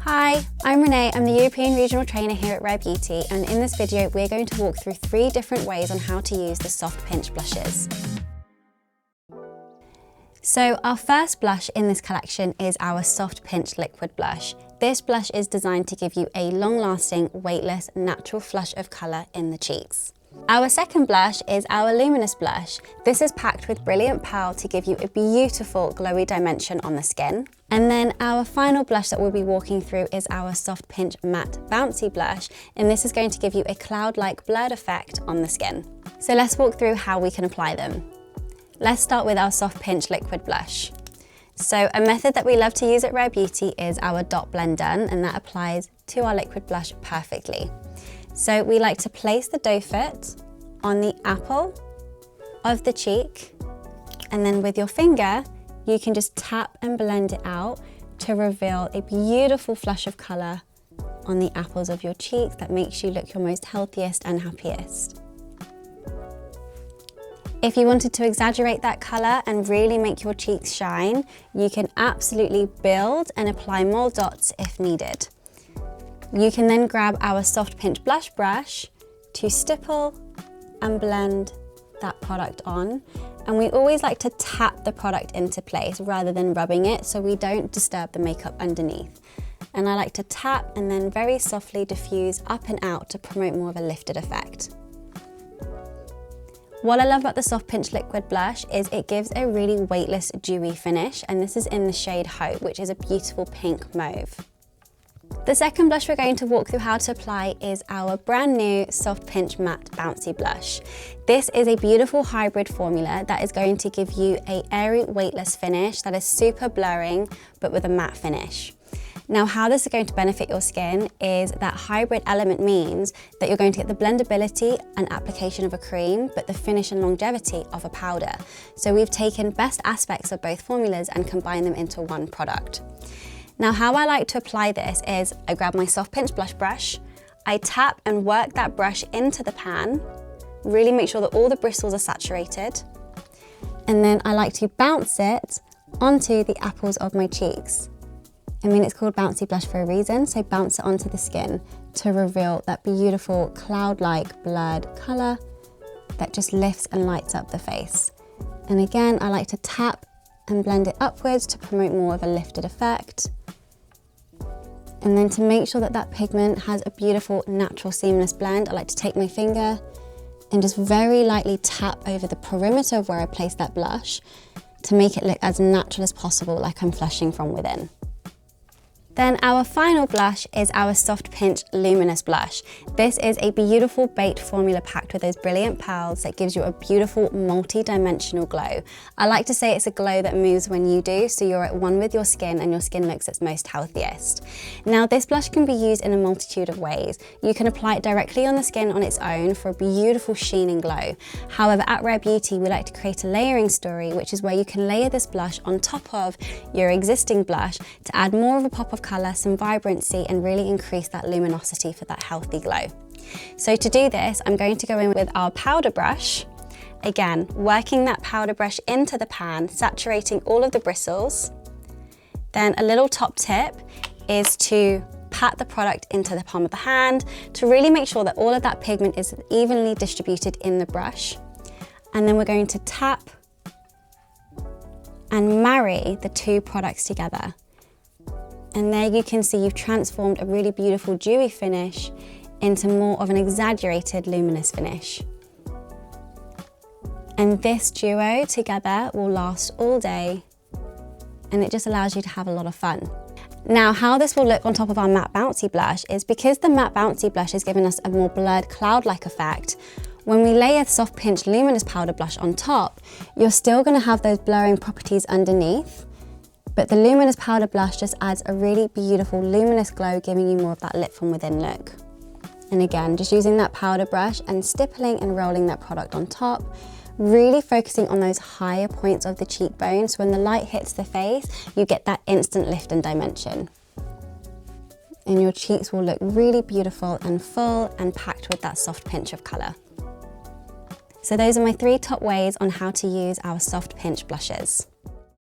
Hi, I'm Renee. I'm the European Regional Trainer here at Rare Beauty, and in this video we're going to walk through 3 different ways on how to use the soft pinch blushes. So our first blush in this collection is our Soft Pinch Liquid Blush. This blush is designed to give you a long-lasting, weightless, natural flush of colour in the cheeks. Our second blush is our Luminous blush. This is packed with brilliant pearl to give you a beautiful glowy dimension on the skin. And then our final blush that we'll be walking through is our Soft Pinch Matte Bouncy blush, and this is going to give you a cloud-like blurred effect on the skin. So let's walk through how we can apply them. Let's start with our Soft Pinch Liquid Blush. So a method that we love to use at Rare Beauty is our dot blend done, and that applies to our liquid blush perfectly. So we like to place the doe foot on the apple of the cheek, and then with your finger, you can just tap and blend it out to reveal a beautiful flush of colour on the apples of your cheeks that makes you look your most healthiest and happiest. If you wanted to exaggerate that colour and really make your cheeks shine, you can absolutely build and apply more dots if needed. You can then grab our Soft Pinch Blush brush to stipple and blend that product on. And we always like to tap the product into place rather than rubbing it so we don't disturb the makeup underneath. And I like to tap and then very softly diffuse up and out to promote more of a lifted effect. What I love about the Soft Pinch Liquid Blush is it gives a really weightless, dewy finish, and this is in the shade Hope, which is a beautiful pink mauve. The second blush we're going to walk through how to apply is our brand new Soft Pinch Matte Bouncy blush. This is a beautiful hybrid formula that is going to give you an airy, weightless finish that is super blurring, but with a matte finish. Now, how this is going to benefit your skin is that hybrid element means that you're going to get the blendability and application of a cream, but the finish and longevity of a powder. So we've taken best aspects of both formulas and combined them into one product. Now, how I like to apply this is I grab my Soft Pinch Blush brush, I tap and work that brush into the pan, really make sure that all the bristles are saturated, and then I like to bounce it onto the apples of my cheeks. I mean, it's called Bouncy Blush for a reason, so bounce it onto the skin to reveal that beautiful cloud-like blurred colour that just lifts and lights up the face. And again, I like to tap and blend it upwards to promote more of a lifted effect. And then to make sure that that pigment has a beautiful natural seamless blend, I like to take my finger and just very lightly tap over the perimeter of where I placed that blush to make it look as natural as possible, like I'm flushing from within. Then our final blush is our Soft Pinch Luminous blush. This is a beautiful baked formula packed with those brilliant pearls that gives you a beautiful multi-dimensional glow. I like to say it's a glow that moves when you do, so you're at one with your skin and your skin looks its most healthiest. Now, this blush can be used in a multitude of ways. You can apply it directly on the skin on its own for a beautiful sheening glow. However, at Rare Beauty, we like to create a layering story, which is where you can layer this blush on top of your existing blush to add more of a pop of colour, some vibrancy, and really increase that luminosity for that healthy glow. So to do this, I'm going to go in with our powder brush. Again, working that powder brush into the pan, saturating all of the bristles. Then a little top tip is to pat the product into the palm of the hand to really make sure that all of that pigment is evenly distributed in the brush. And then we're going to tap and marry the 2 products together. And there you can see you've transformed a really beautiful dewy finish into more of an exaggerated luminous finish. And this duo together will last all day, and it just allows you to have a lot of fun. Now, how this will look on top of our Matte Bouncy blush is because the Matte Bouncy blush has given us a more blurred cloud-like effect. When we layer Soft Pinch Luminous powder blush on top, you're still going to have those blurring properties underneath, but the Luminous powder blush just adds a really beautiful luminous glow, giving you more of that lit from within look. And again, just using that powder brush and stippling and rolling that product on top, really focusing on those higher points of the cheekbones. So when the light hits the face, you get that instant lift and dimension. And your cheeks will look really beautiful and full and packed with that soft pinch of colour. So those are my 3 top ways on how to use our Soft Pinch blushes.